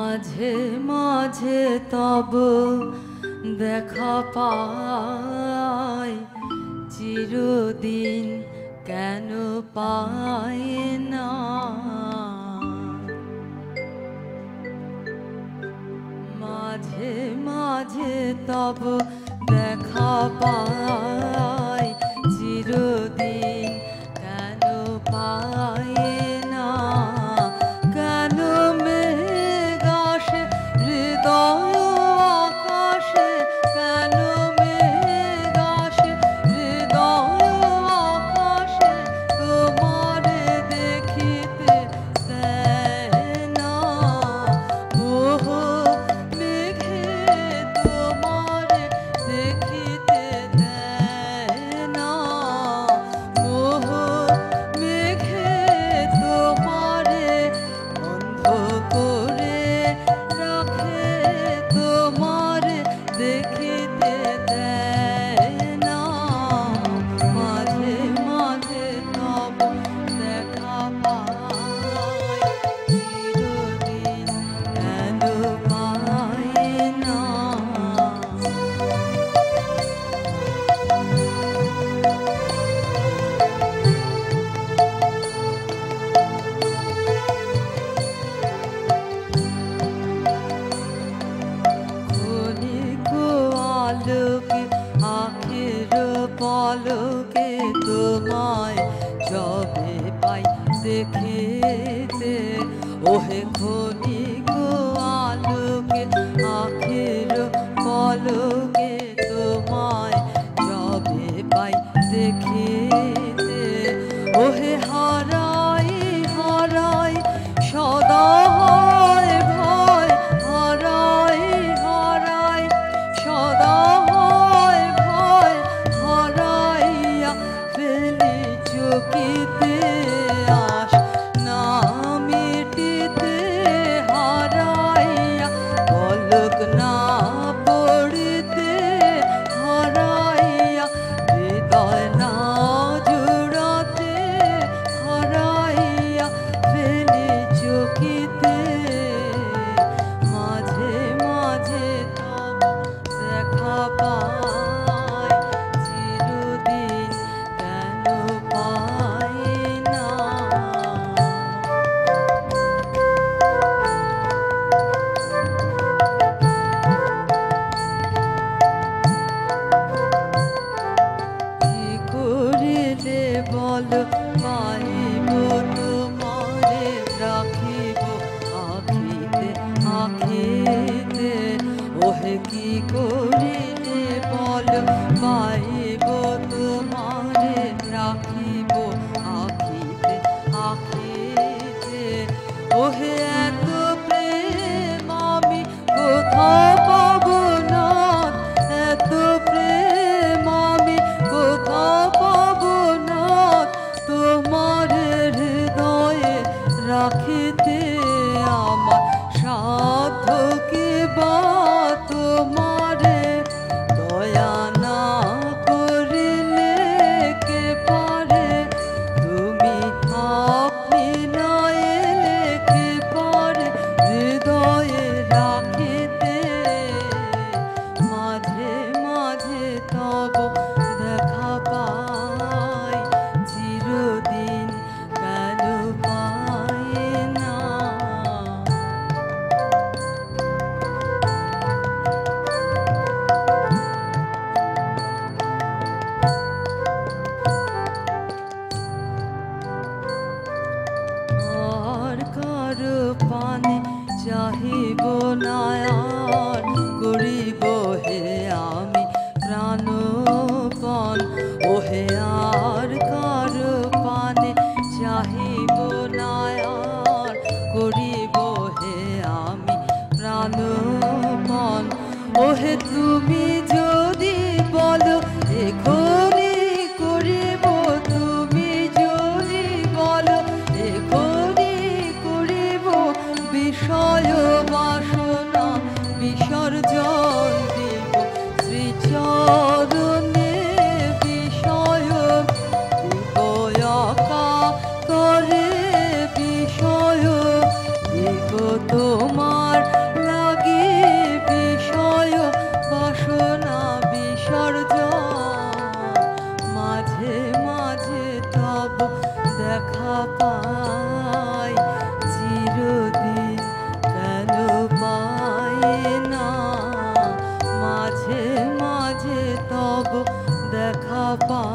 মাঝে মাঝে তব দেখা পাই, চিরদিন কেন পাই না। মাঝে মাঝে তব দেখা পাই, চিরদিন কেন পাই না। কেন মেঘ আসে হৃদয় আকাশে, কেন মেঘ আসে হৃদয় আকাশে, তোমারে দেখিতে দেয় না। ওহ মেঘে তোমারে দেখিতে দেয় না। ওহ মেঘে তোমারে অন্ধ করে রাখে, তোমারে দেখিতে দেয় না। মাঝে মাঝে তব দেখা পাই, চিরদিন কেন পাই না। ক্ষণিক আলোকে আখের পলকে তোমায় যবে পাই দেখিতে, ওহে ক্ষণিক আলোকে আখের পলকে তোমায় যবে পাই দেখিতে, ওহে হারাই হারাই সদা হয় ভয়, হারাই হারাই সদা হয় ভয়, হারাইয়া ফেলি চকিতে আস না মিটিতে, হারাইয়া পলক না পড়িতে, হারাইয়া হৃদয় না জুড়াতে, হারাইয়া ফেলি চকিতে। মাঝে মাঝে তব দেখা পাই, চিরদিন কেন পাই না। কি করিলে বল পাইব তোমারে রাখিব আখিতে আখিতে, ওহে কি করিলে বল পাইব তোমারে রাখিব আখিতে আখিতে, ওহে এত প্রেম আমি কোথাও পাবো না, এত প্রেম আমি কোথাও পাবো না। তোমার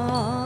না